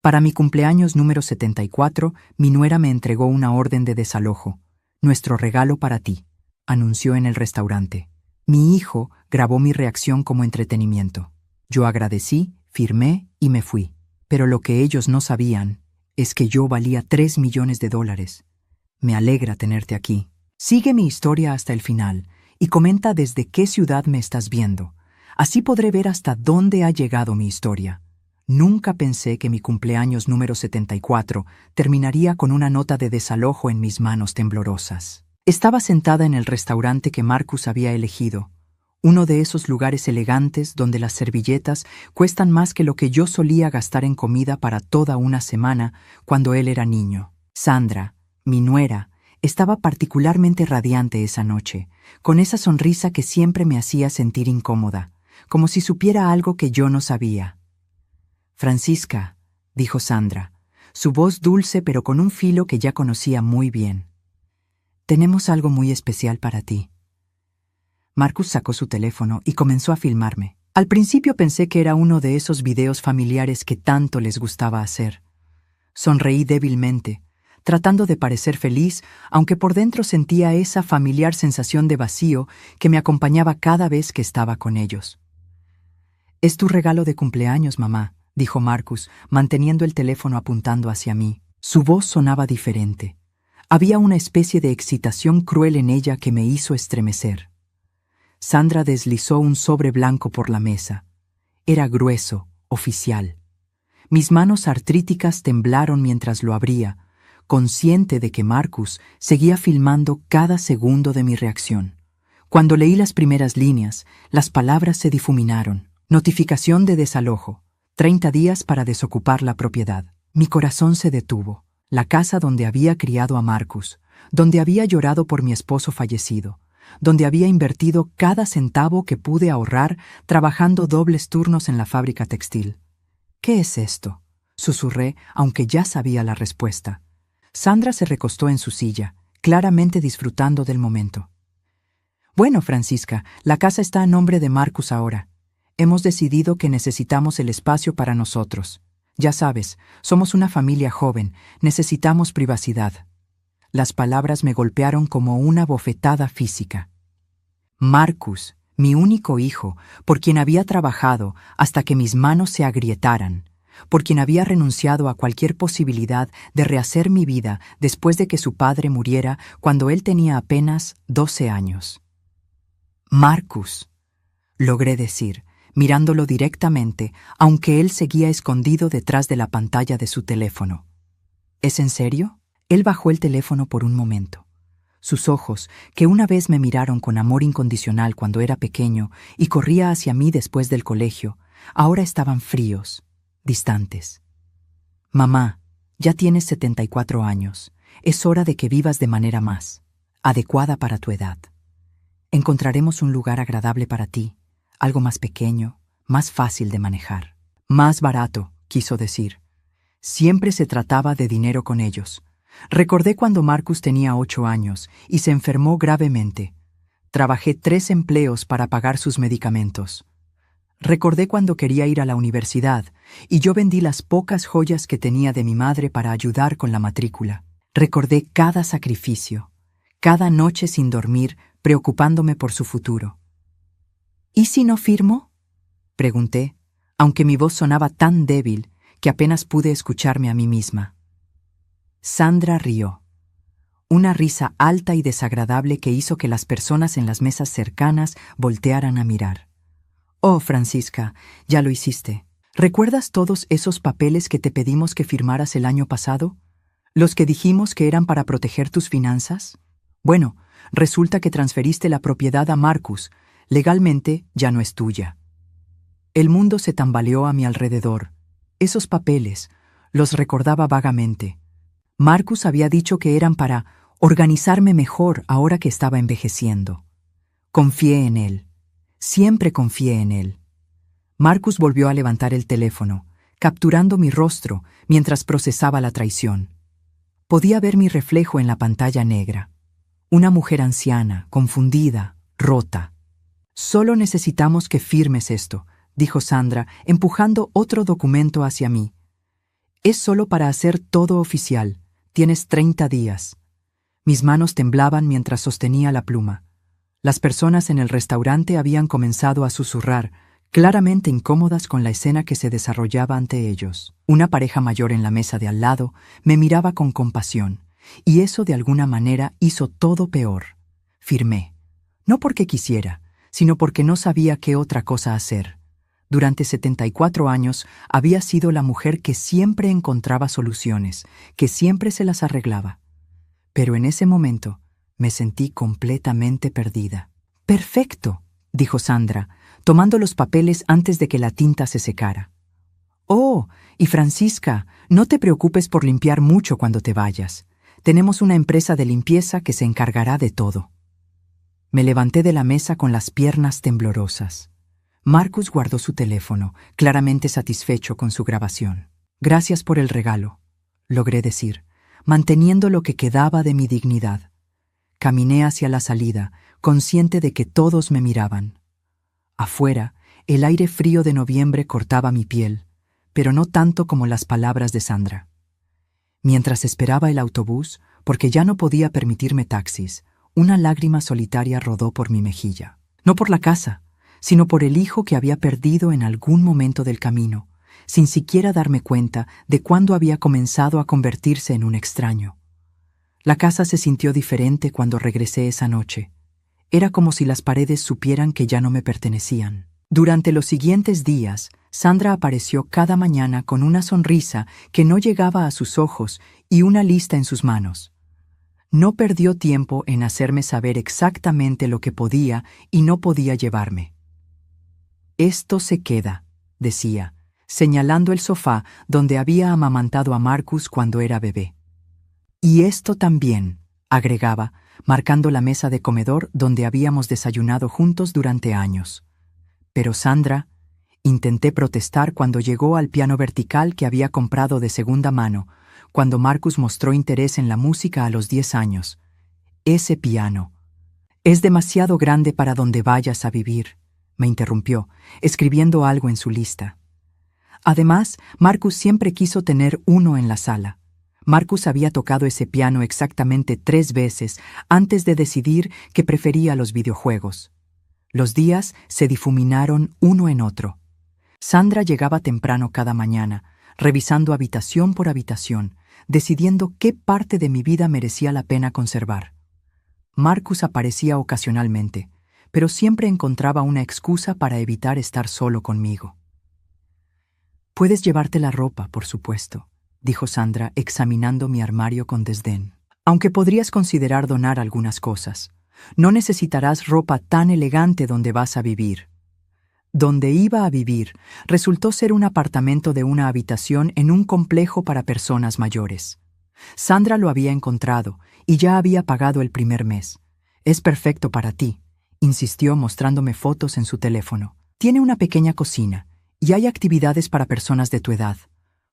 Para mi cumpleaños número 74, mi nuera me entregó una orden de desalojo. Nuestro regalo para ti, anunció en el restaurante. Mi hijo grabó mi reacción como entretenimiento. Yo agradecí, firmé y me fui. Pero lo que ellos no sabían es que yo valía $3 millones. Me alegra tenerte aquí. Sigue mi historia hasta el final y comenta desde qué ciudad me estás viendo. Así podré ver hasta dónde ha llegado mi historia. Nunca pensé que mi cumpleaños número 74 terminaría con una nota de desalojo en mis manos temblorosas. Estaba sentada en el restaurante que Marcus había elegido, uno de esos lugares elegantes donde las servilletas cuestan más que lo que yo solía gastar en comida para toda una semana cuando él era niño. Sandra, mi nuera, estaba particularmente radiante esa noche, con esa sonrisa que siempre me hacía sentir incómoda, como si supiera algo que yo no sabía. «Francisca», dijo Sandra, su voz dulce pero con un filo que ya conocía muy bien. «Tenemos algo muy especial para ti». Marcus sacó su teléfono y comenzó a filmarme. Al principio pensé que era uno de esos videos familiares que tanto les gustaba hacer. Sonreí débilmente, tratando de parecer feliz, aunque por dentro sentía esa familiar sensación de vacío que me acompañaba cada vez que estaba con ellos. «Es tu regalo de cumpleaños, mamá», dijo Marcus, manteniendo el teléfono apuntando hacia mí. Su voz sonaba diferente. Había una especie de excitación cruel en ella que me hizo estremecer. Sandra deslizó un sobre blanco por la mesa. Era grueso, oficial. Mis manos artríticas temblaron mientras lo abría, consciente de que Marcus seguía filmando cada segundo de mi reacción. Cuando leí las primeras líneas, las palabras se difuminaron. Notificación de desalojo. 30 días para desocupar la propiedad. Mi corazón se detuvo. La casa donde había criado a Marcus, donde había llorado por mi esposo fallecido, donde había invertido cada centavo que pude ahorrar trabajando dobles turnos en la fábrica textil. «¿Qué es esto?», susurré, aunque ya sabía la respuesta. Sandra se recostó en su silla, claramente disfrutando del momento. «Bueno, Francisca, la casa está a nombre de Marcus ahora. Hemos decidido que necesitamos el espacio para nosotros. Ya sabes, somos una familia joven, necesitamos privacidad». Las palabras me golpearon como una bofetada física. Marcus, mi único hijo, por quien había trabajado hasta que mis manos se agrietaran, por quien había renunciado a cualquier posibilidad de rehacer mi vida después de que su padre muriera cuando él tenía apenas 12 años. «Marcus», logré decir, mirándolo directamente, aunque él seguía escondido detrás de la pantalla de su teléfono. «¿Es en serio?». Él bajó el teléfono por un momento. Sus ojos, que una vez me miraron con amor incondicional cuando era pequeño y corría hacia mí después del colegio, ahora estaban fríos, distantes. «Mamá, ya tienes 74 años. Es hora de que vivas de manera más adecuada para tu edad. Encontraremos un lugar agradable para ti, algo más pequeño, más fácil de manejar. Más barato», quiso decir. Siempre se trataba de dinero con ellos. Recordé cuando Marcus tenía 8 años y se enfermó gravemente. Trabajé 3 empleos para pagar sus medicamentos. Recordé cuando quería ir a la universidad y yo vendí las pocas joyas que tenía de mi madre para ayudar con la matrícula. Recordé cada sacrificio, cada noche sin dormir, preocupándome por su futuro. «¿Y si no firmo?», pregunté, aunque mi voz sonaba tan débil que apenas pude escucharme a mí misma. Sandra rió. Una risa alta y desagradable que hizo que las personas en las mesas cercanas voltearan a mirar. «Oh, Francisca, ya lo hiciste. ¿Recuerdas todos esos papeles que te pedimos que firmaras el año pasado? ¿Los que dijimos que eran para proteger tus finanzas? Bueno, resulta que transferiste la propiedad a Marcus. Legalmente ya no es tuya». El mundo se tambaleó a mi alrededor. Esos papeles, los recordaba vagamente. Marcus había dicho que eran para organizarme mejor ahora que estaba envejeciendo. Confié en él. Siempre confié en él. Marcus volvió a levantar el teléfono, capturando mi rostro mientras procesaba la traición. Podía ver mi reflejo en la pantalla negra. Una mujer anciana, confundida, rota. «Solo necesitamos que firmes esto», dijo Sandra, empujando otro documento hacia mí. Es solo para hacer todo oficial. Tienes 30 días. Mis manos temblaban mientras sostenía la pluma. Las personas en el restaurante habían comenzado a susurrar, claramente incómodas con la escena que se desarrollaba ante ellos. Una pareja mayor en la mesa de al lado me miraba con compasión, y eso de alguna manera hizo todo peor. Firmé. No porque quisiera, sino porque no sabía qué otra cosa hacer. Durante 74 años había sido la mujer que siempre encontraba soluciones, que siempre se las arreglaba. Pero en ese momento me sentí completamente perdida. «Perfecto», dijo Sandra, tomando los papeles antes de que la tinta se secara. «Oh, y Francisca, no te preocupes por limpiar mucho cuando te vayas. Tenemos una empresa de limpieza que se encargará de todo». Me levanté de la mesa con las piernas temblorosas. Marcus guardó su teléfono, claramente satisfecho con su grabación. «Gracias por el regalo», logré decir, manteniendo lo que quedaba de mi dignidad. Caminé hacia la salida, consciente de que todos me miraban. Afuera, el aire frío de noviembre cortaba mi piel, pero no tanto como las palabras de Sandra. Mientras esperaba el autobús, porque ya no podía permitirme taxis, una lágrima solitaria rodó por mi mejilla. No por la casa, sino por el hijo que había perdido en algún momento del camino, sin siquiera darme cuenta de cuándo había comenzado a convertirse en un extraño. La casa se sintió diferente cuando regresé esa noche. Era como si las paredes supieran que ya no me pertenecían. Durante los siguientes días, Sandra apareció cada mañana con una sonrisa que no llegaba a sus ojos y una lista en sus manos. No perdió tiempo en hacerme saber exactamente lo que podía y no podía llevarme. «Esto se queda», decía, señalando el sofá donde había amamantado a Marcus cuando era bebé. «Y esto también», agregaba, marcando la mesa de comedor donde habíamos desayunado juntos durante años. Pero Sandra, intenté protestar cuando llegó al piano vertical que había comprado de segunda mano, cuando Marcus mostró interés en la música a los 10 años. «Ese piano. Es demasiado grande para donde vayas a vivir», me interrumpió, escribiendo algo en su lista. Además, Marcus siempre quiso tener uno en la sala. Marcus había tocado ese piano exactamente 3 veces antes de decidir que prefería los videojuegos. Los días se difuminaron uno en otro. Sandra llegaba temprano cada mañana, revisando habitación por habitación, decidiendo qué parte de mi vida merecía la pena conservar. Marcus aparecía ocasionalmente, pero siempre encontraba una excusa para evitar estar solo conmigo. «Puedes llevarte la ropa, por supuesto», dijo Sandra, examinando mi armario con desdén. «Aunque podrías considerar donar algunas cosas. No necesitarás ropa tan elegante donde vas a vivir». Donde iba a vivir resultó ser un apartamento de una habitación en un complejo para personas mayores. Sandra lo había encontrado y ya había pagado el primer mes. «Es perfecto para ti», insistió mostrándome fotos en su teléfono. «Tiene una pequeña cocina y hay actividades para personas de tu edad.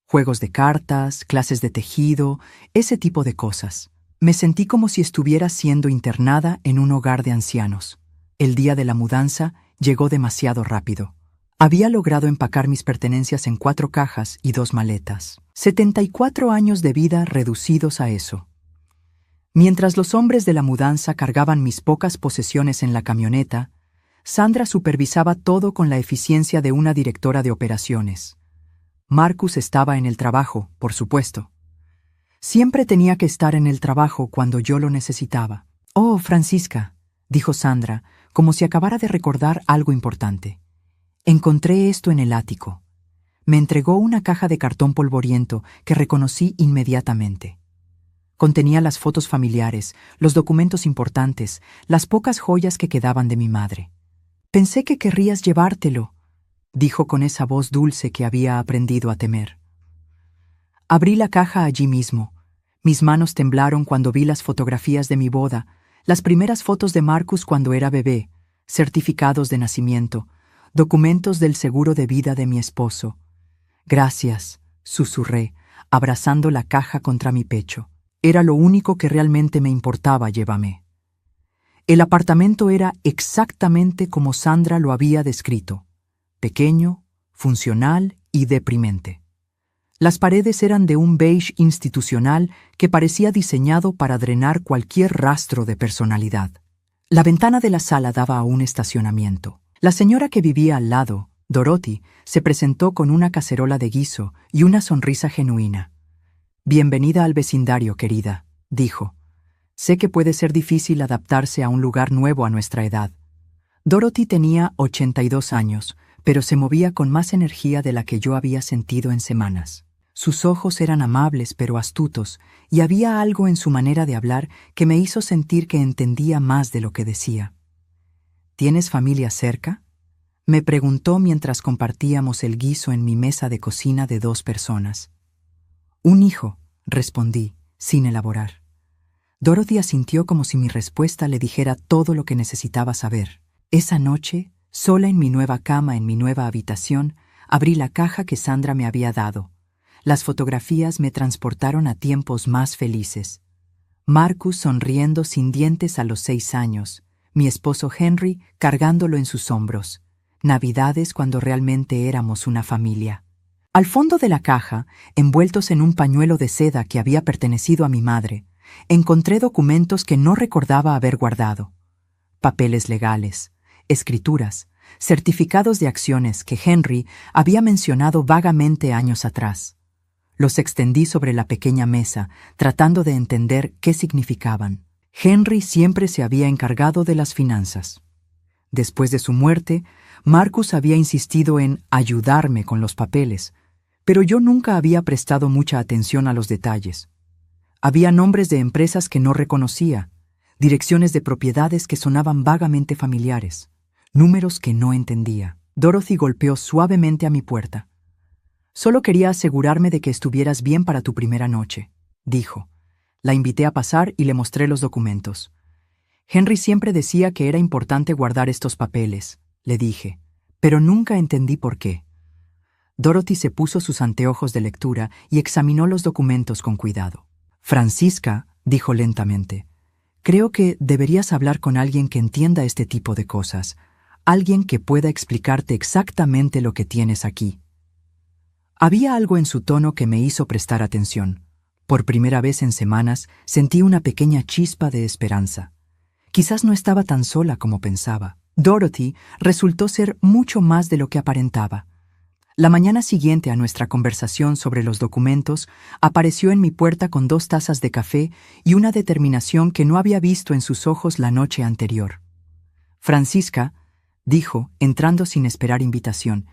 Juegos de cartas, clases de tejido, ese tipo de cosas». Me sentí como si estuviera siendo internada en un hogar de ancianos. El día de la mudanza llegó demasiado rápido. Había logrado empacar mis pertenencias en 4 cajas y 2 maletas. 74 años de vida reducidos a eso. Mientras los hombres de la mudanza cargaban mis pocas posesiones en la camioneta, Sandra supervisaba todo con la eficiencia de una directora de operaciones. Marcus estaba en el trabajo, por supuesto. Siempre tenía que estar en el trabajo cuando yo lo necesitaba. «Oh, Francisca», dijo Sandra, como si acabara de recordar algo importante. «Encontré esto en el ático». Me entregó una caja de cartón polvoriento que reconocí inmediatamente. Contenía las fotos familiares, los documentos importantes, las pocas joyas que quedaban de mi madre. «Pensé que querrías llevártelo», dijo con esa voz dulce que había aprendido a temer. Abrí la caja allí mismo. Mis manos temblaron cuando vi las fotografías de mi boda, las primeras fotos de Marcus cuando era bebé, certificados de nacimiento, documentos del seguro de vida de mi esposo. «Gracias», susurré, abrazando la caja contra mi pecho. Era lo único que realmente me importaba, llévame. El apartamento era exactamente como Sandra lo había descrito: pequeño, funcional y deprimente. Las paredes eran de un beige institucional que parecía diseñado para drenar cualquier rastro de personalidad. La ventana de la sala daba a un estacionamiento. La señora que vivía al lado, Dorothy, se presentó con una cacerola de guiso y una sonrisa genuina. «Bienvenida al vecindario, querida», dijo. «Sé que puede ser difícil adaptarse a un lugar nuevo a nuestra edad». Dorothy tenía 82 años, pero se movía con más energía de la que yo había sentido en semanas. Sus ojos eran amables pero astutos, y había algo en su manera de hablar que me hizo sentir que entendía más de lo que decía. «¿Tienes familia cerca?», me preguntó mientras compartíamos el guiso en mi mesa de cocina de 2 personas. «Un hijo», respondí, sin elaborar. Dorothy asintió como si mi respuesta le dijera todo lo que necesitaba saber. Esa noche, sola en mi nueva cama en mi nueva habitación, abrí la caja que Sandra me había dado. Las fotografías me transportaron a tiempos más felices. Marcus sonriendo sin dientes a los 6 años, mi esposo Henry cargándolo en sus hombros. Navidades cuando realmente éramos una familia. Al fondo de la caja, envueltos en un pañuelo de seda que había pertenecido a mi madre, encontré documentos que no recordaba haber guardado. Papeles legales, escrituras, certificados de acciones que Henry había mencionado vagamente años atrás. Los extendí sobre la pequeña mesa, tratando de entender qué significaban. Henry siempre se había encargado de las finanzas. Después de su muerte, Marcus había insistido en ayudarme con los papeles, pero yo nunca había prestado mucha atención a los detalles. Había nombres de empresas que no reconocía, direcciones de propiedades que sonaban vagamente familiares, números que no entendía. Dorothy golpeó suavemente a mi puerta. «Solo quería asegurarme de que estuvieras bien para tu primera noche», dijo. La invité a pasar y le mostré los documentos. «Henry siempre decía que era importante guardar estos papeles», le dije, pero nunca entendí por qué. Dorothy se puso sus anteojos de lectura y examinó los documentos con cuidado. «Francisca», dijo lentamente, «creo que deberías hablar con alguien que entienda este tipo de cosas, alguien que pueda explicarte exactamente lo que tienes aquí». Había algo en su tono que me hizo prestar atención. Por primera vez en semanas sentí una pequeña chispa de esperanza. Quizás no estaba tan sola como pensaba. Dorothy resultó ser mucho más de lo que aparentaba. La mañana siguiente a nuestra conversación sobre los documentos, apareció en mi puerta con 2 tazas de café y una determinación que no había visto en sus ojos la noche anterior. «Francisca», dijo, entrando sin esperar invitación,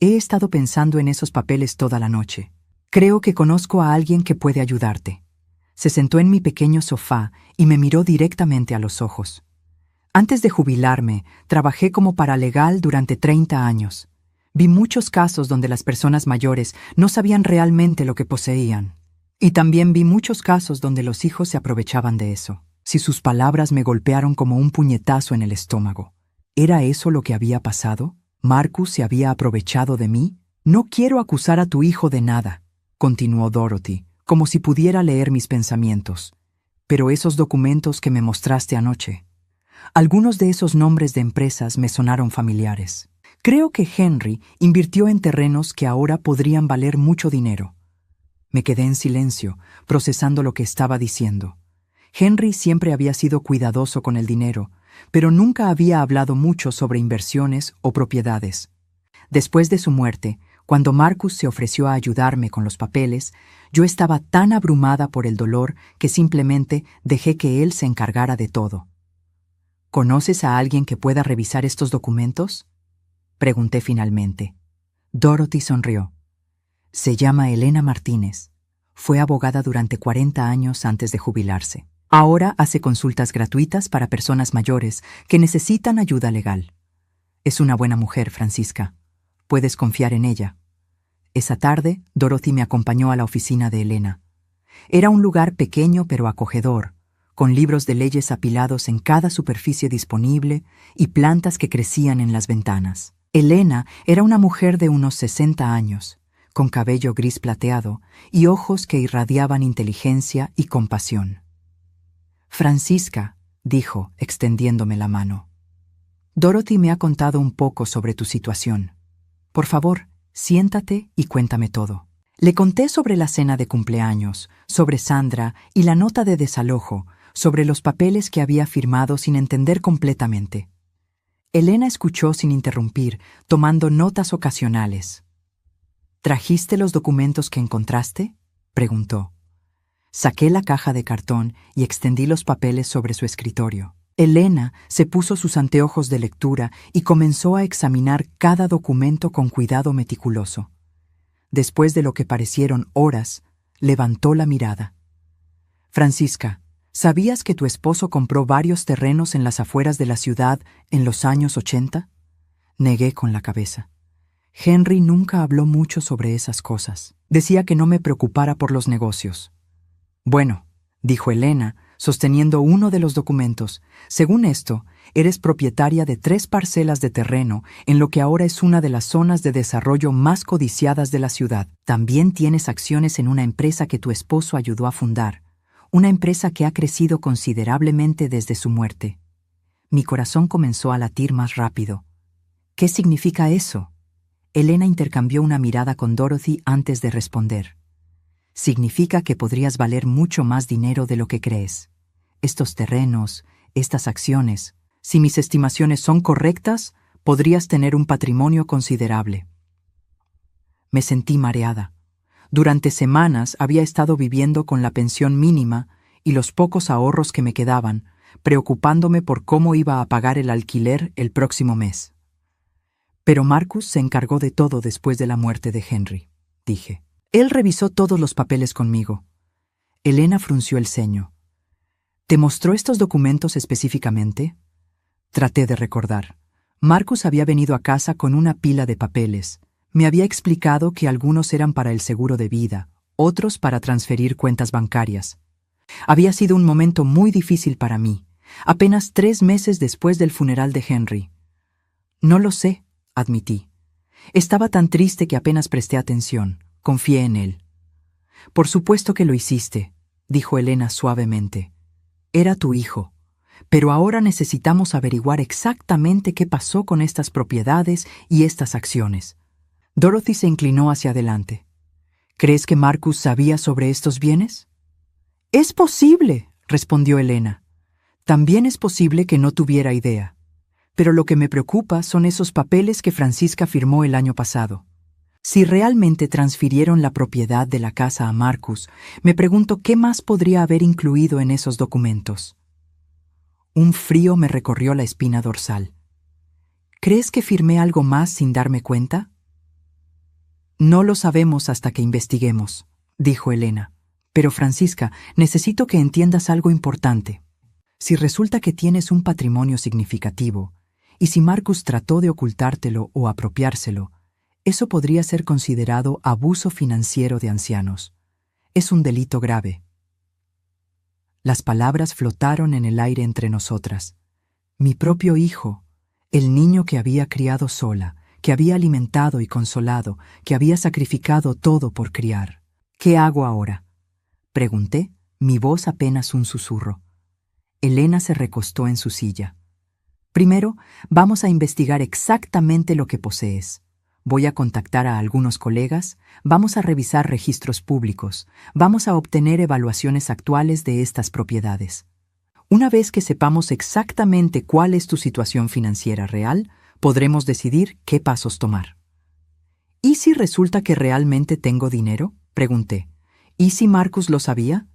«he estado pensando en esos papeles toda la noche. Creo que conozco a alguien que puede ayudarte». Se sentó en mi pequeño sofá y me miró directamente a los ojos. «Antes de jubilarme, trabajé como paralegal durante 30 años. Vi muchos casos donde las personas mayores no sabían realmente lo que poseían. Y también vi muchos casos donde los hijos se aprovechaban de eso». Si sus palabras me golpearon como un puñetazo en el estómago. ¿Era eso lo que había pasado? ¿Marcus se había aprovechado de mí? «No quiero acusar a tu hijo de nada», continuó Dorothy, como si pudiera leer mis pensamientos. «Pero esos documentos que me mostraste anoche, algunos de esos nombres de empresas me sonaron familiares. Creo que Henry invirtió en terrenos que ahora podrían valer mucho dinero». Me quedé en silencio, procesando lo que estaba diciendo. Henry siempre había sido cuidadoso con el dinero, pero nunca había hablado mucho sobre inversiones o propiedades. Después de su muerte, cuando Marcus se ofreció a ayudarme con los papeles, yo estaba tan abrumada por el dolor que simplemente dejé que él se encargara de todo. «¿Conoces a alguien que pueda revisar estos documentos?», pregunté finalmente. Dorothy sonrió. «Se llama Elena Martínez. Fue abogada durante 40 años antes de jubilarse. Ahora hace consultas gratuitas para personas mayores que necesitan ayuda legal. Es una buena mujer, Francisca. Puedes confiar en ella». Esa tarde, Dorothy me acompañó a la oficina de Elena. Era un lugar pequeño pero acogedor, con libros de leyes apilados en cada superficie disponible y plantas que crecían en las ventanas. Elena era una mujer de unos 60 años, con cabello gris plateado y ojos que irradiaban inteligencia y compasión. «Francisca», dijo, extendiéndome la mano. «Dorothy me ha contado un poco sobre tu situación. Por favor, siéntate y cuéntame todo». Le conté sobre la cena de cumpleaños, sobre Sandra y la nota de desalojo, sobre los papeles que había firmado sin entender completamente. Elena escuchó sin interrumpir, tomando notas ocasionales. ¿Trajiste los documentos que encontraste?, preguntó. Saqué la caja de cartón y extendí los papeles sobre su escritorio. Elena se puso sus anteojos de lectura y comenzó a examinar cada documento con cuidado meticuloso. Después de lo que parecieron horas, levantó la mirada. Francisca, ¿sabías que tu esposo compró varios terrenos en las afueras de la ciudad en los años 80? Negué con la cabeza. Henry nunca habló mucho sobre esas cosas. Decía que no me preocupara por los negocios. Bueno, dijo Elena, sosteniendo uno de los documentos, según esto, eres propietaria de 3 parcelas de terreno en lo que ahora es una de las zonas de desarrollo más codiciadas de la ciudad. También tienes acciones en una empresa que tu esposo ayudó a fundar, una empresa que ha crecido considerablemente desde su muerte. Mi corazón comenzó a latir más rápido. ¿Qué significa eso? Elena intercambió una mirada con Dorothy antes de responder. Significa que podrías valer mucho más dinero de lo que crees. Estos terrenos, estas acciones, si mis estimaciones son correctas, podrías tener un patrimonio considerable. Me sentí mareada. Durante semanas había estado viviendo con la pensión mínima y los pocos ahorros que me quedaban, preocupándome por cómo iba a pagar el alquiler el próximo mes. Pero Marcus se encargó de todo después de la muerte de Henry, dije. Él revisó todos los papeles conmigo. Elena frunció el ceño. ¿Te mostró estos documentos específicamente? Traté de recordar. Marcus había venido a casa con una pila de papeles. Me había explicado que algunos eran para el seguro de vida, otros para transferir cuentas bancarias. Había sido un momento muy difícil para mí, apenas 3 meses después del funeral de Henry. No lo sé, admití. Estaba tan triste que apenas presté atención. Confié en él. Por supuesto que lo hiciste, dijo Elena suavemente. Era tu hijo. Pero ahora necesitamos averiguar exactamente qué pasó con estas propiedades y estas acciones. Dorothy se inclinó hacia adelante. ¿Crees que Marcus sabía sobre estos bienes? Es posible, respondió Elena. También es posible que no tuviera idea. Pero lo que me preocupa son esos papeles que Francisca firmó el año pasado. Si realmente transfirieron la propiedad de la casa a Marcus, me pregunto qué más podría haber incluido en esos documentos. Un frío me recorrió la espina dorsal. ¿Crees que firmé algo más sin darme cuenta? No lo sabemos hasta que investiguemos, dijo Elena. Pero Francisca, necesito que entiendas algo importante. Si resulta que tienes un patrimonio significativo, y si Marcus trató de ocultártelo o apropiárselo, eso podría ser considerado abuso financiero de ancianos. Es un delito grave. Las palabras flotaron en el aire entre nosotras. Mi propio hijo, el niño que había criado sola, que había alimentado y consolado, que había sacrificado todo por criar. ¿Qué hago ahora?, pregunté, mi voz apenas un susurro. Elena se recostó en su silla. Primero, vamos a investigar exactamente lo que posees. Voy a contactar a algunos colegas, vamos a revisar registros públicos, vamos a obtener evaluaciones actuales de estas propiedades. Una vez que sepamos exactamente cuál es tu situación financiera real, podremos decidir qué pasos tomar. ¿Y si resulta que realmente tengo dinero?, pregunté. ¿Y si Marcus lo sabía?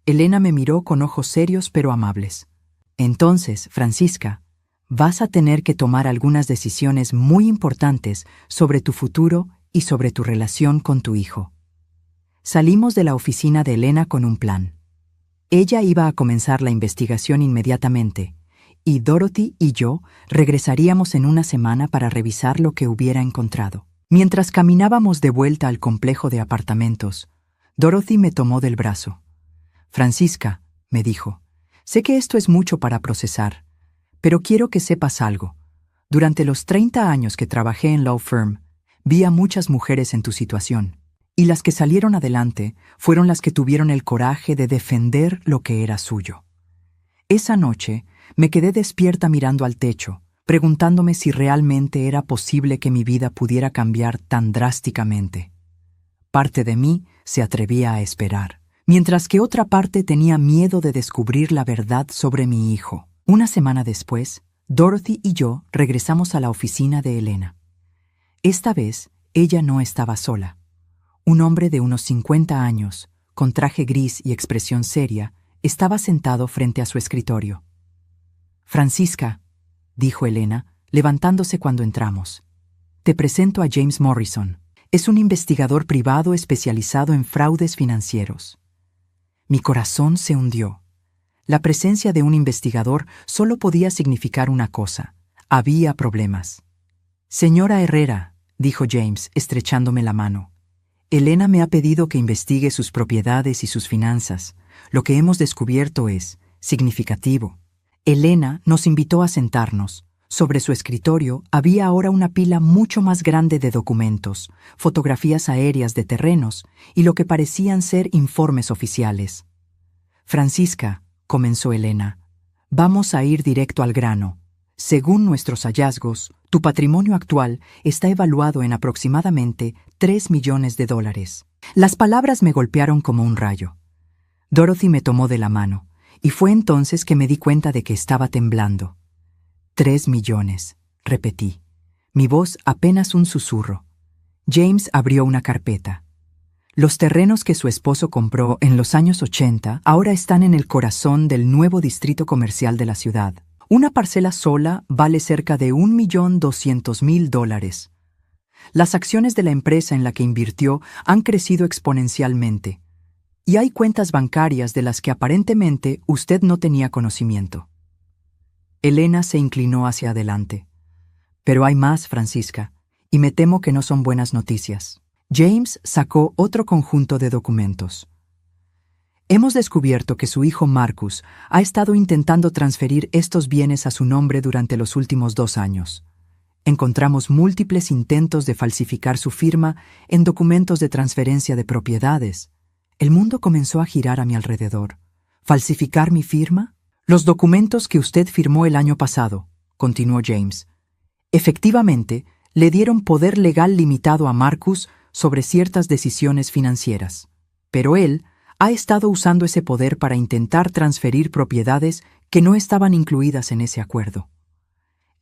Elena me miró con ojos serios pero amables. Entonces, Francisca, vas a tener que tomar algunas decisiones muy importantes sobre tu futuro y sobre tu relación con tu hijo. Salimos de la oficina de Elena con un plan. Ella iba a comenzar la investigación inmediatamente, y Dorothy y yo regresaríamos en una semana para revisar lo que hubiera encontrado. Mientras caminábamos de vuelta al complejo de apartamentos, Dorothy me tomó del brazo. Francisca, me dijo, sé que esto es mucho para procesar, pero quiero que sepas algo. Durante los 30 años que trabajé en Law Firm, vi a muchas mujeres en tu situación, y las que salieron adelante fueron las que tuvieron el coraje de defender lo que era suyo. Esa noche me quedé despierta mirando al techo, preguntándome si realmente era posible que mi vida pudiera cambiar tan drásticamente. Parte de mí se atrevía a esperar, mientras que otra parte tenía miedo de descubrir la verdad sobre mi hijo. Una semana después, Dorothy y yo regresamos a la oficina de Elena. Esta vez, ella no estaba sola. Un hombre de unos 50 años, con traje gris y expresión seria, estaba sentado frente a su escritorio. «Francisca», dijo Elena, levantándose cuando entramos. «Te presento a James Morrison. Es un investigador privado especializado en fraudes financieros». Mi corazón se hundió. La presencia de un investigador solo podía significar una cosa: había problemas. «Señora Herrera», dijo James, estrechándome la mano, «Elena me ha pedido que investigue sus propiedades y sus finanzas. Lo que hemos descubierto es significativo». Elena nos invitó a sentarnos. Sobre su escritorio había ahora una pila mucho más grande de documentos, fotografías aéreas de terrenos y lo que parecían ser informes oficiales. «Francisca», comenzó Elena, «vamos a ir directo al grano. Según nuestros hallazgos, tu patrimonio actual está evaluado en aproximadamente $3 millones. Las palabras me golpearon como un rayo. Dorothy me tomó de la mano, y fue entonces que me di cuenta de que estaba temblando. 3 millones, repetí, mi voz apenas un susurro. James abrió una carpeta. Los terrenos que su esposo compró en los años 80 ahora están en el corazón del nuevo distrito comercial de la ciudad. Una parcela sola vale cerca de $1.200.000. Las acciones de la empresa en la que invirtió han crecido exponencialmente, y hay cuentas bancarias de las que aparentemente usted no tenía conocimiento. Elena se inclinó hacia adelante. «Pero hay más, Francisca, y me temo que no son buenas noticias». James sacó otro conjunto de documentos. «Hemos descubierto que su hijo Marcus ha estado intentando transferir estos bienes a su nombre durante los últimos 2 años. Encontramos múltiples intentos de falsificar su firma en documentos de transferencia de propiedades. El mundo comenzó a girar a mi alrededor. ¿Falsificar mi firma? Los documentos que usted firmó el año pasado», continuó James, «efectivamente le dieron poder legal limitado a Marcus sobre ciertas decisiones financieras. Pero él ha estado usando ese poder para intentar transferir propiedades que no estaban incluidas en ese acuerdo».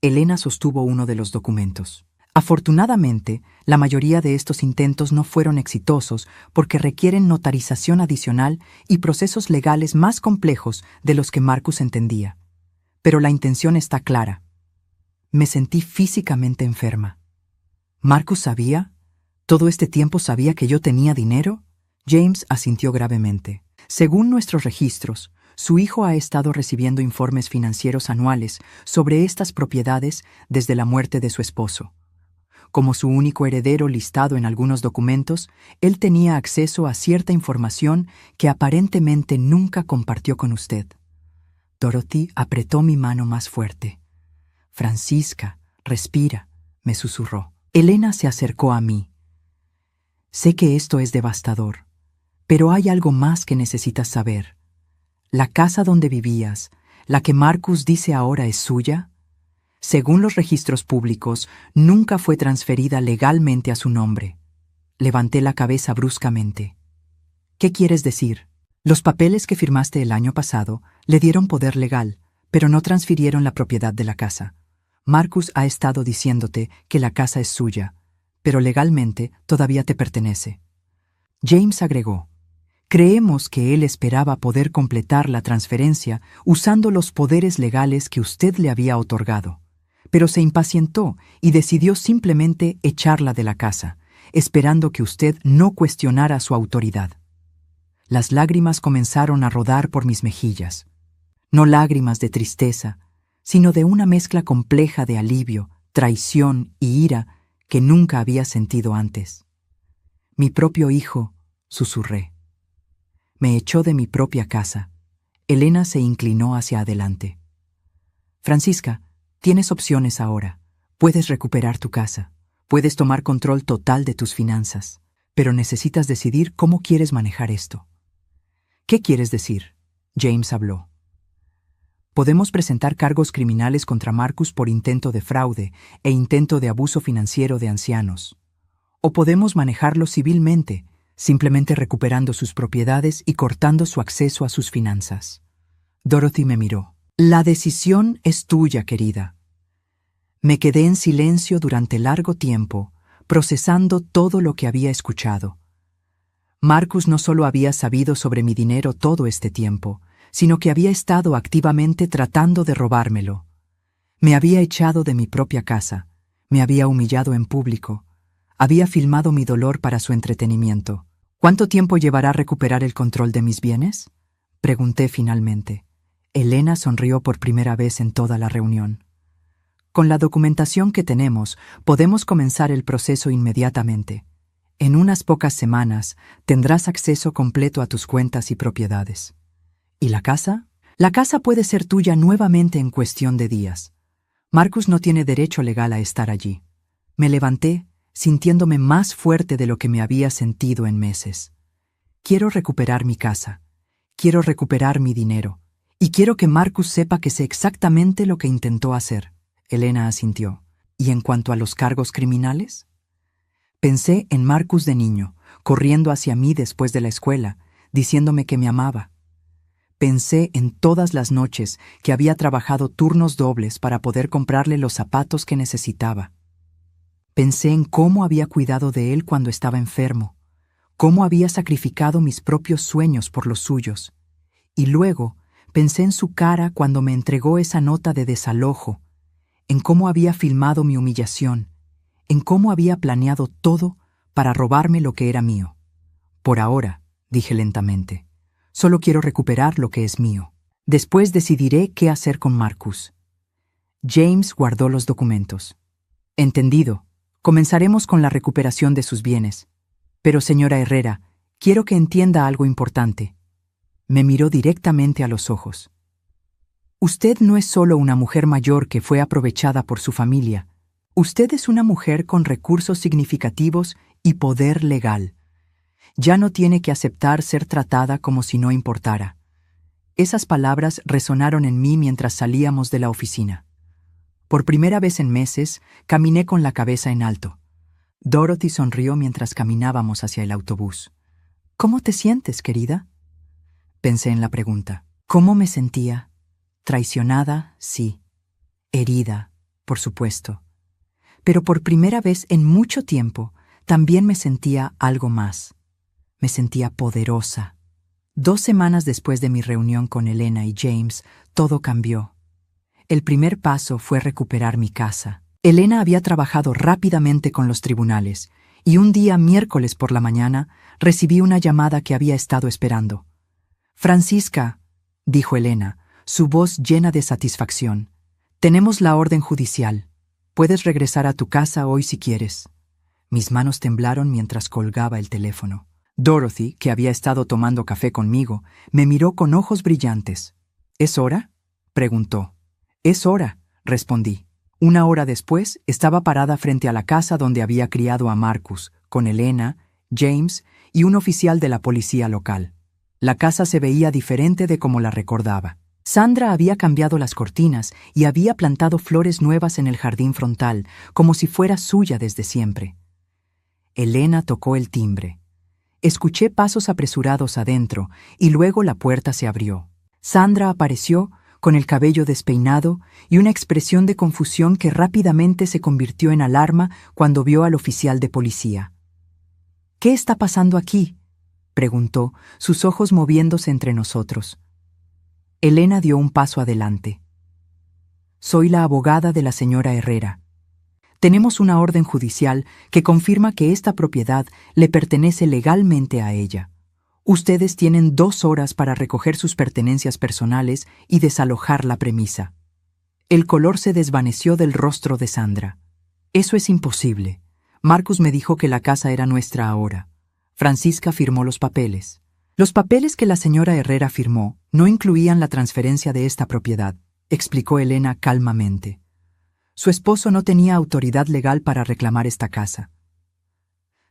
Elena sostuvo uno de los documentos. Afortunadamente, la mayoría de estos intentos no fueron exitosos porque requieren notarización adicional y procesos legales más complejos de los que Marcus entendía. Pero la intención está clara. Me sentí físicamente enferma. ¿Marcus sabía? ¿Todo este tiempo sabía que yo tenía dinero? James asintió gravemente. Según nuestros registros, su hijo ha estado recibiendo informes financieros anuales sobre estas propiedades desde la muerte de su esposo. Como su único heredero listado en algunos documentos, él tenía acceso a cierta información que aparentemente nunca compartió con usted. Dorothy apretó mi mano más fuerte. «Francisca, respira», me susurró. Elena se acercó a mí. «Sé que esto es devastador, pero hay algo más que necesitas saber. La casa donde vivías, la que Marcus dice ahora es suya, según los registros públicos, nunca fue transferida legalmente a su nombre». Levanté la cabeza bruscamente. «¿Qué quieres decir? Los papeles que firmaste el año pasado le dieron poder legal, pero no transfirieron la propiedad de la casa. Marcus ha estado diciéndote que la casa es suya, pero legalmente todavía te pertenece». James agregó: «Creemos que él esperaba poder completar la transferencia usando los poderes legales que usted le había otorgado, pero se impacientó y decidió simplemente echarla de la casa, esperando que usted no cuestionara su autoridad». Las lágrimas comenzaron a rodar por mis mejillas. No lágrimas de tristeza, sino de una mezcla compleja de alivio, traición y ira que nunca había sentido antes. «Mi propio hijo», susurré. «Me echó de mi propia casa». Elena se inclinó hacia adelante. «Francisca, tienes opciones ahora. Puedes recuperar tu casa. Puedes tomar control total de tus finanzas. Pero necesitas decidir cómo quieres manejar esto». «¿Qué quieres decir?», James habló. «Podemos presentar cargos criminales contra Marcus por intento de fraude e intento de abuso financiero de ancianos. O podemos manejarlo civilmente, simplemente recuperando sus propiedades y cortando su acceso a sus finanzas. Dorothy me miró. La decisión es tuya, querida. Me quedé en silencio durante largo tiempo, procesando todo lo que había escuchado. Marcus no solo había sabido sobre mi dinero todo este tiempo, sino que había estado activamente tratando de robármelo. Me había echado de mi propia casa, me había humillado en público, había filmado mi dolor para su entretenimiento. ¿Cuánto tiempo llevará recuperar el control de mis bienes?, pregunté finalmente. Elena sonrió por primera vez en toda la reunión. Con la documentación que tenemos, podemos comenzar el proceso inmediatamente. En unas pocas semanas tendrás acceso completo a tus cuentas y propiedades. ¿Y la casa? La casa puede ser tuya nuevamente en cuestión de días. Marcus no tiene derecho legal a estar allí. Me levanté, sintiéndome más fuerte de lo que me había sentido en meses. Quiero recuperar mi casa. Quiero recuperar mi dinero. Y quiero que Marcus sepa que sé exactamente lo que intentó hacer. Elena asintió. ¿Y en cuanto a los cargos criminales? Pensé en Marcus de niño, corriendo hacia mí después de la escuela, diciéndome que me amaba. Pensé en todas las noches que había trabajado turnos dobles para poder comprarle los zapatos que necesitaba. Pensé en cómo había cuidado de él cuando estaba enfermo, cómo había sacrificado mis propios sueños por los suyos. Y luego pensé en su cara cuando me entregó esa nota de desalojo, en cómo había filmado mi humillación, en cómo había planeado todo para robarme lo que era mío. Por ahora, dije lentamente, solo quiero recuperar lo que es mío. Después decidiré qué hacer con Marcus. James guardó los documentos. Entendido. Comenzaremos con la recuperación de sus bienes. Pero, señora Herrera, quiero que entienda algo importante. Me miró directamente a los ojos. Usted no es solo una mujer mayor que fue aprovechada por su familia. Usted es una mujer con recursos significativos y poder legal. Ya no tiene que aceptar ser tratada como si no importara. Esas palabras resonaron en mí mientras salíamos de la oficina. Por primera vez en meses, caminé con la cabeza en alto. Dorothy sonrió mientras caminábamos hacia el autobús. ¿Cómo te sientes, querida?, pensé en la pregunta. ¿Cómo me sentía? Traicionada, sí. Herida, por supuesto. Pero por primera vez en mucho tiempo, también me sentía algo más. Me sentía poderosa. 2 semanas después de mi reunión con Elena y James, todo cambió. El primer paso fue recuperar mi casa. Elena había trabajado rápidamente con los tribunales, y un día, miércoles por la mañana, recibí una llamada que había estado esperando. «Francisca», dijo Elena, su voz llena de satisfacción, «tenemos la orden judicial. Puedes regresar a tu casa hoy si quieres». Mis manos temblaron mientras colgaba el teléfono. Dorothy, que había estado tomando café conmigo, me miró con ojos brillantes. «¿Es hora?», preguntó. «Es hora», respondí. 1 hora después, estaba parada frente a la casa donde había criado a Marcus, con Elena, James y un oficial de la policía local. La casa se veía diferente de como la recordaba. Sandra había cambiado las cortinas y había plantado flores nuevas en el jardín frontal, como si fuera suya desde siempre. Elena tocó el timbre. Escuché pasos apresurados adentro y luego la puerta se abrió. Sandra apareció con el cabello despeinado y una expresión de confusión que rápidamente se convirtió en alarma cuando vio al oficial de policía. «¿Qué está pasando aquí?», preguntó, sus ojos moviéndose entre nosotros. Elena dio un paso adelante. «Soy la abogada de la señora Herrera. Tenemos una orden judicial que confirma que esta propiedad le pertenece legalmente a ella. Ustedes tienen 2 horas para recoger sus pertenencias personales y desalojar la premisa». El color se desvaneció del rostro de Sandra. «Eso es imposible. Marcus me dijo que la casa era nuestra ahora». Francisca firmó los papeles. Los papeles que la señora Herrera firmó no incluían la transferencia de esta propiedad, explicó Elena calmamente. Su esposo no tenía autoridad legal para reclamar esta casa.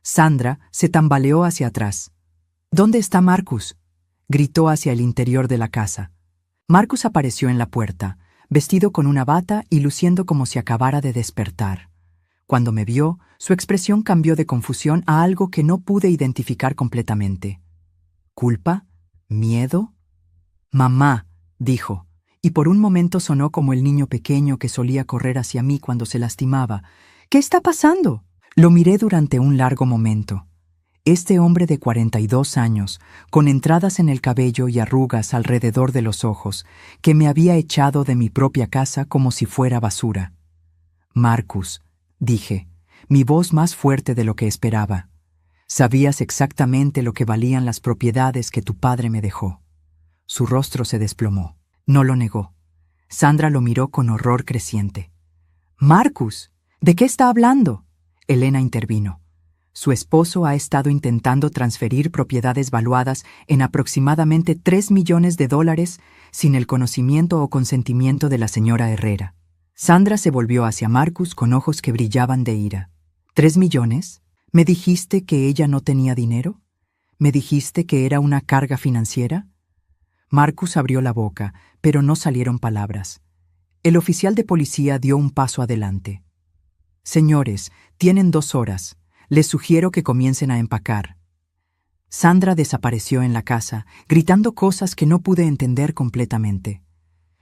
Sandra se tambaleó hacia atrás. «¿Dónde está Marcus?», gritó hacia el interior de la casa. Marcus apareció en la puerta, vestido con una bata y luciendo como si acabara de despertar. Cuando me vio, su expresión cambió de confusión a algo que no pude identificar completamente. ¿Culpa? ¿Miedo? Mamá, dijo, y por un momento sonó como el niño pequeño que solía correr hacia mí cuando se lastimaba. ¿Qué está pasando? Lo miré durante un largo momento. Este hombre de 42 años, con entradas en el cabello y arrugas alrededor de los ojos, que me había echado de mi propia casa como si fuera basura. Marcus, dije, mi voz más fuerte de lo que esperaba. Sabías exactamente lo que valían las propiedades que tu padre me dejó. Su rostro se desplomó. No lo negó. Sandra lo miró con horror creciente. Marcus, ¿de qué está hablando? Elena intervino. Su esposo ha estado intentando transferir propiedades valuadas en aproximadamente $3 millones sin el conocimiento o consentimiento de la señora Herrera. Sandra se volvió hacia Marcus con ojos que brillaban de ira. ¿3 millones? ¿Me dijiste que ella no tenía dinero? ¿Me dijiste que era una carga financiera? Marcus abrió la boca, pero no salieron palabras. El oficial de policía dio un paso adelante. Señores, tienen 2 horas. Les sugiero que comiencen a empacar. Sandra desapareció en la casa, gritando cosas que no pude entender completamente.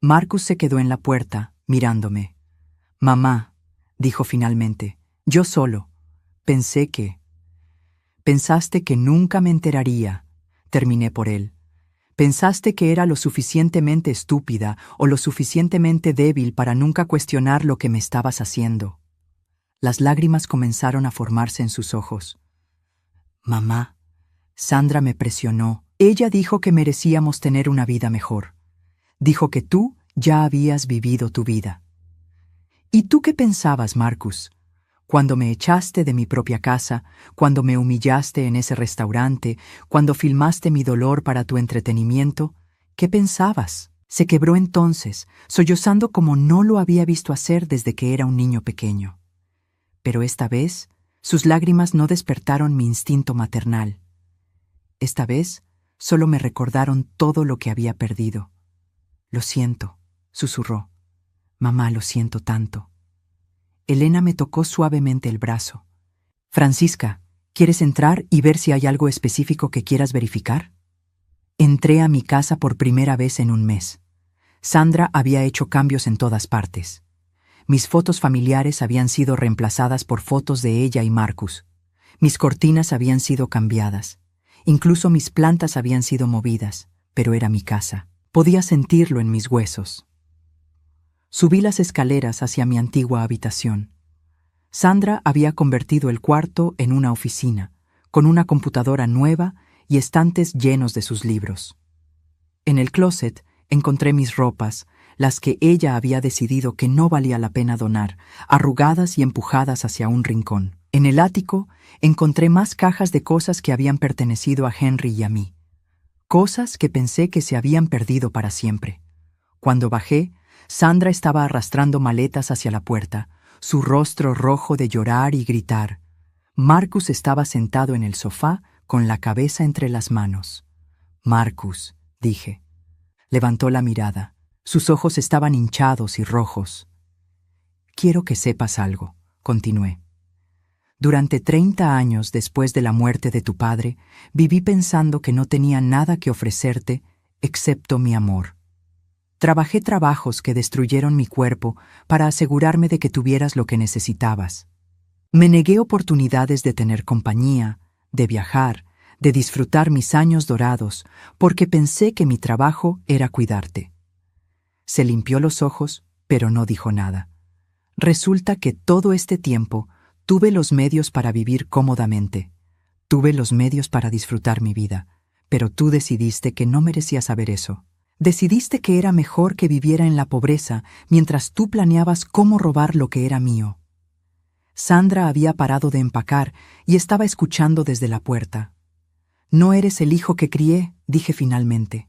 Marcus se quedó en la puerta, mirándome. Mamá, dijo finalmente, yo solo. Pensaste que nunca me enteraría, terminé por él. Pensaste que era lo suficientemente estúpida o lo suficientemente débil para nunca cuestionar lo que me estabas haciendo. Las lágrimas comenzaron a formarse en sus ojos. Mamá, Sandra me presionó. Ella dijo que merecíamos tener una vida mejor. Dijo que tú ya habías vivido tu vida. ¿Y tú qué pensabas, Marcus? Cuando me echaste de mi propia casa, cuando me humillaste en ese restaurante, cuando filmaste mi dolor para tu entretenimiento, ¿qué pensabas? Se quebró entonces, sollozando como no lo había visto hacer desde que era un niño pequeño. Pero esta vez, sus lágrimas no despertaron mi instinto maternal. Esta vez, solo me recordaron todo lo que había perdido. Lo siento, susurró. Mamá, lo siento tanto. Elena me tocó suavemente el brazo. Francisca, ¿quieres entrar y ver si hay algo específico que quieras verificar? Entré a mi casa por primera vez en un mes. Sandra había hecho cambios en todas partes. Mis fotos familiares habían sido reemplazadas por fotos de ella y Marcus. Mis cortinas habían sido cambiadas. Incluso mis plantas habían sido movidas, pero era mi casa. Podía sentirlo en mis huesos. Subí las escaleras hacia mi antigua habitación. Sandra había convertido el cuarto en una oficina, con una computadora nueva y estantes llenos de sus libros. En el closet encontré mis ropas, las que ella había decidido que no valía la pena donar, arrugadas y empujadas hacia un rincón. En el ático encontré más cajas de cosas que habían pertenecido a Henry y a mí. Cosas que pensé que se habían perdido para siempre. Cuando bajé, Sandra estaba arrastrando maletas hacia la puerta, su rostro rojo de llorar y gritar. Marcus estaba sentado en el sofá con la cabeza entre las manos. Marcus, dije. Levantó la mirada. Sus ojos estaban hinchados y rojos. Quiero que sepas algo, continué. Durante 30 años después de la muerte de tu padre, viví pensando que no tenía nada que ofrecerte excepto mi amor. Trabajé trabajos que destruyeron mi cuerpo para asegurarme de que tuvieras lo que necesitabas. Me negué oportunidades de tener compañía, de viajar, de disfrutar mis años dorados, porque pensé que mi trabajo era cuidarte. Se limpió los ojos, pero no dijo nada. Resulta que todo este tiempo tuve los medios para vivir cómodamente. Tuve los medios para disfrutar mi vida, pero tú decidiste que no merecía saber eso. Decidiste que era mejor que viviera en la pobreza mientras tú planeabas cómo robar lo que era mío. Sandra había parado de empacar y estaba escuchando desde la puerta. No eres el hijo que crié, dije finalmente.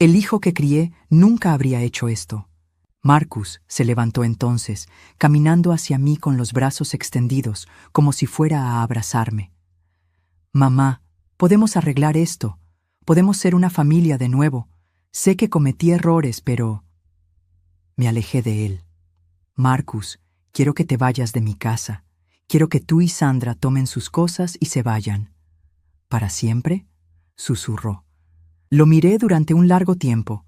El hijo que crié nunca habría hecho esto. Marcus se levantó entonces, caminando hacia mí con los brazos extendidos, como si fuera a abrazarme. Mamá, podemos arreglar esto. Podemos ser una familia de nuevo. Sé que cometí errores, pero... Me alejé de él. Marcus, quiero que te vayas de mi casa. Quiero que tú y Sandra tomen sus cosas y se vayan. ¿Para siempre?, susurró. Lo miré durante un largo tiempo.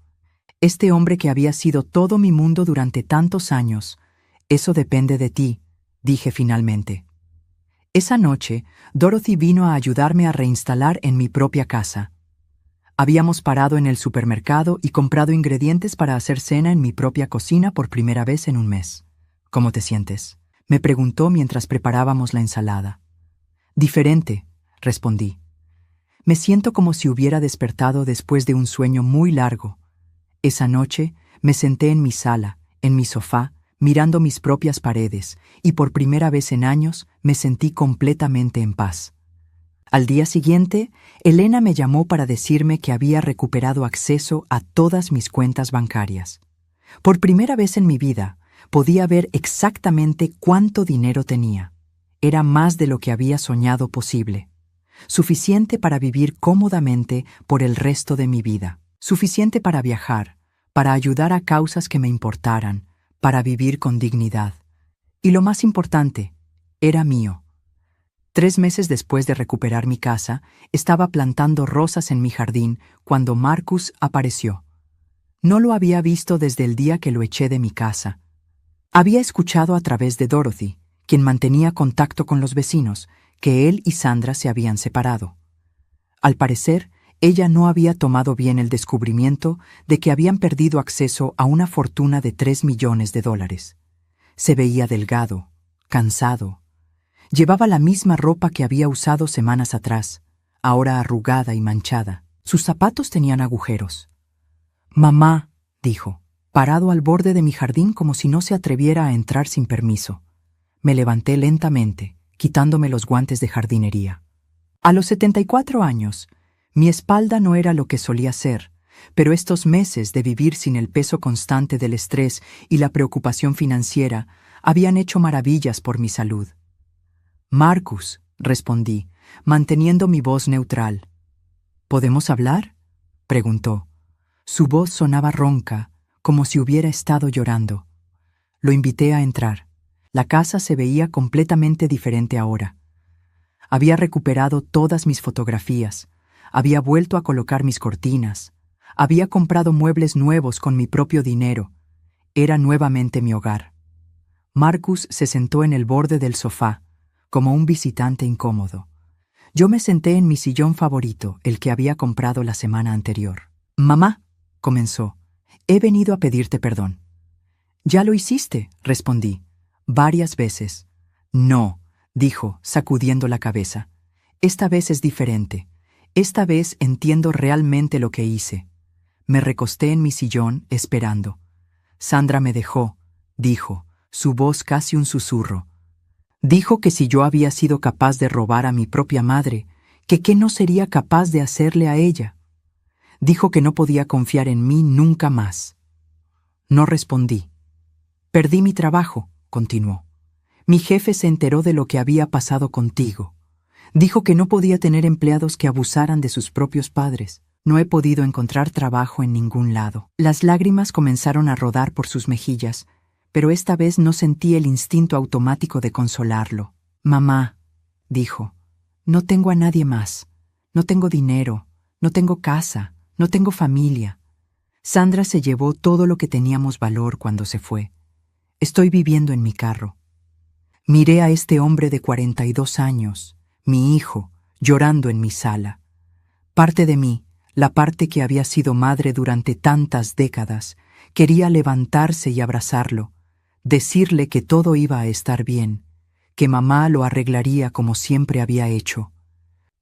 Este hombre que había sido todo mi mundo durante tantos años. Eso depende de ti, dije finalmente. Esa noche, Dorothy vino a ayudarme a reinstalar en mi propia casa. Habíamos parado en el supermercado y comprado ingredientes para hacer cena en mi propia cocina por primera vez en un mes. ¿Cómo te sientes?, me preguntó mientras preparábamos la ensalada. Diferente, respondí. Me siento como si hubiera despertado después de un sueño muy largo. Esa noche me senté en mi sala, en mi sofá, mirando mis propias paredes, y por primera vez en años me sentí completamente en paz. Al día siguiente, Elena me llamó para decirme que había recuperado acceso a todas mis cuentas bancarias. Por primera vez en mi vida, podía ver exactamente cuánto dinero tenía. Era más de lo que había soñado posible. Suficiente para vivir cómodamente por el resto de mi vida. Suficiente para viajar, para ayudar a causas que me importaran, para vivir con dignidad. Y lo más importante, era mío. 3 meses después de recuperar mi casa, estaba plantando rosas en mi jardín cuando Marcus apareció. No lo había visto desde el día que lo eché de mi casa. Había escuchado a través de Dorothy, quien mantenía contacto con los vecinos, que él y Sandra se habían separado. Al parecer, ella no había tomado bien el descubrimiento de que habían perdido acceso a una fortuna de $3 millones. Se veía delgado, cansado. Llevaba la misma ropa que había usado semanas atrás, ahora arrugada y manchada. Sus zapatos tenían agujeros. «Mamá», dijo, parado al borde de mi jardín como si no se atreviera a entrar sin permiso. Me levanté lentamente, quitándome los guantes de jardinería. A los 74 años, mi espalda no era lo que solía ser, pero estos meses de vivir sin el peso constante del estrés y la preocupación financiera habían hecho maravillas por mi salud. «Marcus», respondí, manteniendo mi voz neutral. «¿Podemos hablar?», preguntó. Su voz sonaba ronca, como si hubiera estado llorando. Lo invité a entrar. La casa se veía completamente diferente ahora. Había recuperado todas mis fotografías, había vuelto a colocar mis cortinas, había comprado muebles nuevos con mi propio dinero. Era nuevamente mi hogar. Marcus se sentó en el borde del sofá, como un visitante incómodo. Yo me senté en mi sillón favorito, el que había comprado la semana anterior. «Mamá», comenzó, «he venido a pedirte perdón». «Ya lo hiciste», respondí, «varias veces». «No», dijo, sacudiendo la cabeza. «Esta vez es diferente. Esta vez entiendo realmente lo que hice». Me recosté en mi sillón, esperando. «Sandra me dejó», dijo, su voz casi un susurro. Dijo que si yo había sido capaz de robar a mi propia madre, que qué no sería capaz de hacerle a ella. Dijo que no podía confiar en mí nunca más. No respondí. «Perdí mi trabajo», continuó. «Mi jefe se enteró de lo que había pasado contigo. Dijo que no podía tener empleados que abusaran de sus propios padres. No he podido encontrar trabajo en ningún lado». Las lágrimas comenzaron a rodar por sus mejillas, pero esta vez no sentí el instinto automático de consolarlo. «Mamá», dijo, «no tengo a nadie más. No tengo dinero, no tengo casa, no tengo familia. Sandra se llevó todo lo que teníamos valor cuando se fue. Estoy viviendo en mi carro». Miré a este hombre de 42 años, mi hijo, llorando en mi sala. Parte de mí, la parte que había sido madre durante tantas décadas, quería levantarse y abrazarlo, decirle que todo iba a estar bien, que mamá lo arreglaría como siempre había hecho.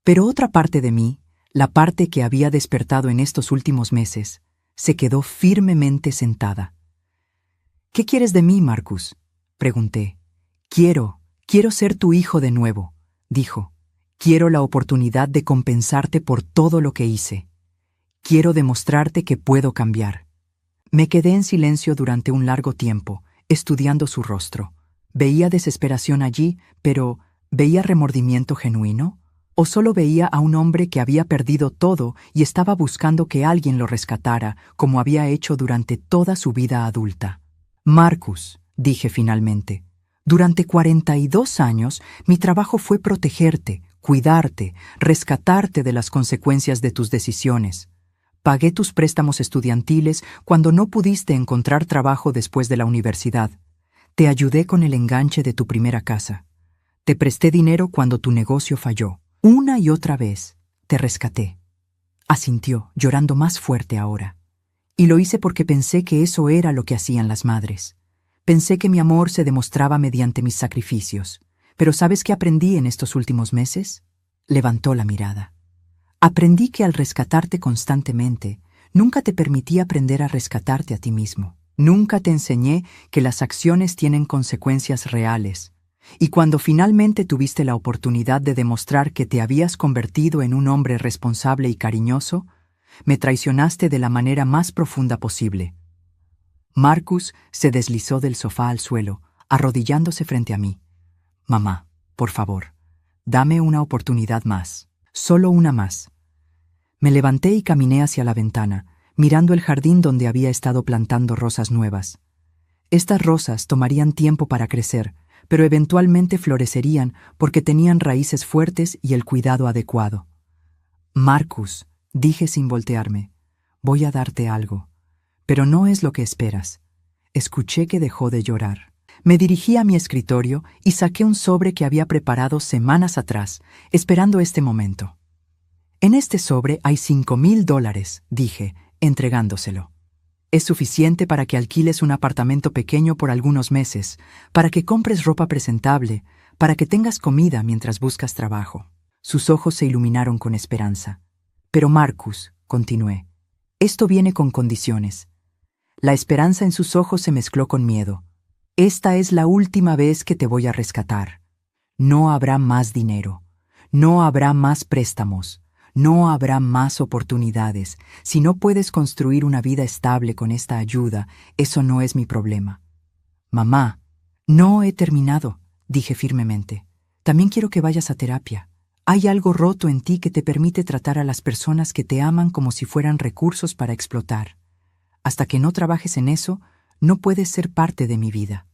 Pero otra parte de mí, la parte que había despertado en estos últimos meses, se quedó firmemente sentada. «¿Qué quieres de mí, Marcus?», pregunté. Quiero ser tu hijo de nuevo», dijo. «Quiero la oportunidad de compensarte por todo lo que hice. Quiero demostrarte que puedo cambiar». Me quedé en silencio durante un largo tiempo, estudiando su rostro. Veía desesperación allí, pero ¿veía remordimiento genuino? ¿O solo veía a un hombre que había perdido todo y estaba buscando que alguien lo rescatara, como había hecho durante toda su vida adulta? «Marcus», dije finalmente, Durante 42 años, mi trabajo fue protegerte, cuidarte, rescatarte de las consecuencias de tus decisiones. Pagué tus préstamos estudiantiles cuando no pudiste encontrar trabajo después de la universidad. Te ayudé con el enganche de tu primera casa. Te presté dinero cuando tu negocio falló. Una y otra vez te rescaté. Asintió, llorando más fuerte ahora. Y lo hice porque pensé que eso era lo que hacían las madres. Pensé que mi amor se demostraba mediante mis sacrificios. Pero ¿sabes qué aprendí en estos últimos meses? Levantó la mirada. Aprendí que al rescatarte constantemente, nunca te permití aprender a rescatarte a ti mismo. Nunca te enseñé que las acciones tienen consecuencias reales. Y cuando finalmente tuviste la oportunidad de demostrar que te habías convertido en un hombre responsable y cariñoso, me traicionaste de la manera más profunda posible. Marcus se deslizó del sofá al suelo, arrodillándose frente a mí. Mamá, por favor, dame una oportunidad más. Solo una más. Me levanté y caminé hacia la ventana, mirando el jardín donde había estado plantando rosas nuevas. Estas rosas tomarían tiempo para crecer, pero eventualmente florecerían porque tenían raíces fuertes y el cuidado adecuado. Marcus, dije sin voltearme, voy a darte algo, pero no es lo que esperas. Escuché que dejó de llorar. Me dirigí a mi escritorio y saqué un sobre que había preparado semanas atrás, esperando este momento. En este sobre hay $5,000, dije, entregándoselo. Es suficiente para que alquiles un apartamento pequeño por algunos meses, para que compres ropa presentable, para que tengas comida mientras buscas trabajo. Sus ojos se iluminaron con esperanza. Pero Marcus, continué, esto viene con condiciones. La esperanza en sus ojos se mezcló con miedo. Esta es la última vez que te voy a rescatar. No habrá más dinero. No habrá más préstamos. No habrá más oportunidades. Si no puedes construir una vida estable con esta ayuda, eso no es mi problema. Mamá, no he terminado, dije firmemente. También quiero que vayas a terapia. Hay algo roto en ti que te permite tratar a las personas que te aman como si fueran recursos para explotar. Hasta que no trabajes en eso, no puedes ser parte de mi vida.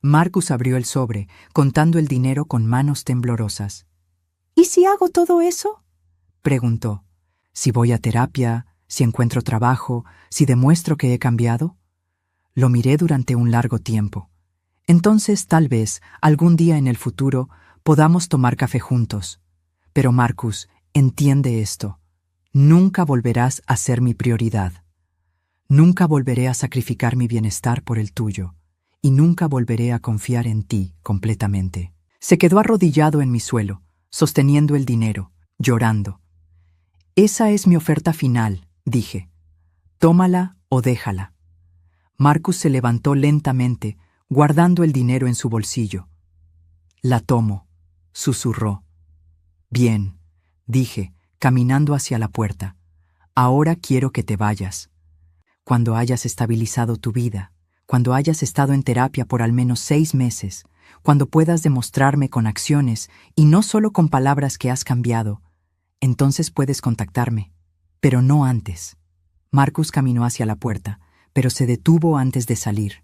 Marcus abrió el sobre, contando el dinero con manos temblorosas. ¿Y si hago todo eso?, preguntó. ¿Si voy a terapia, si encuentro trabajo, si demuestro que he cambiado? Lo miré durante un largo tiempo. Entonces, tal vez, algún día en el futuro, podamos tomar café juntos. Pero Marcus, entiende esto. Nunca volverás a ser mi prioridad. Nunca volveré a sacrificar mi bienestar por el tuyo. Y nunca volveré a confiar en ti completamente. Se quedó arrodillado en mi suelo, sosteniendo el dinero, llorando. Esa es mi oferta final, dije. Tómala o déjala. Marcus se levantó lentamente, guardando el dinero en su bolsillo. La tomo, susurró. Bien, dije, caminando hacia la puerta. Ahora quiero que te vayas. Cuando hayas estabilizado tu vida, cuando hayas estado en terapia por al menos 6 meses, cuando puedas demostrarme con acciones y no solo con palabras que has cambiado, entonces puedes contactarme, pero no antes. Marcus caminó hacia la puerta, pero se detuvo antes de salir.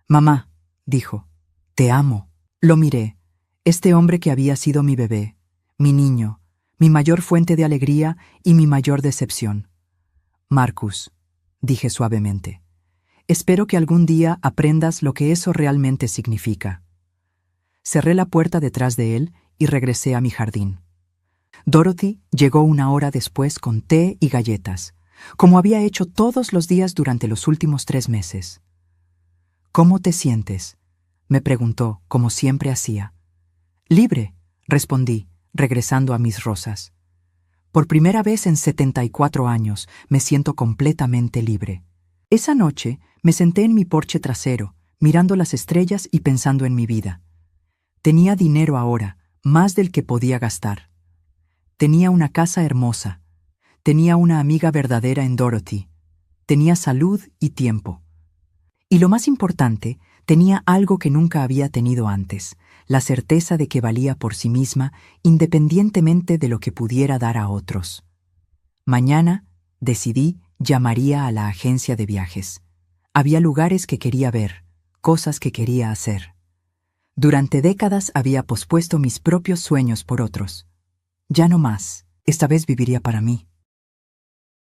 Mamá, dijo, te amo. Lo miré. Este hombre que había sido mi bebé, mi niño, mi mayor fuente de alegría y mi mayor decepción. Marcus, dije suavemente, espero que algún día aprendas lo que eso realmente significa. Cerré la puerta detrás de él y regresé a mi jardín. Dorothy llegó 1 hora después con té y galletas, como había hecho todos los días durante los últimos 3 meses. ¿Cómo te sientes?, me preguntó, como siempre hacía. Libre, respondí, regresando a mis rosas. Por primera vez en 74 años me siento completamente libre. Esa noche me senté en mi porche trasero, mirando las estrellas y pensando en mi vida. Tenía dinero ahora, más del que podía gastar. Tenía una casa hermosa. Tenía una amiga verdadera en Dorothy. Tenía salud y tiempo. Y lo más importante, tenía algo que nunca había tenido antes, la certeza de que valía por sí misma independientemente de lo que pudiera dar a otros. Mañana, decidí, llamaría a la agencia de viajes. Había lugares que quería ver, cosas que quería hacer. Durante décadas había pospuesto mis propios sueños por otros. Ya no más. Esta vez viviría para mí.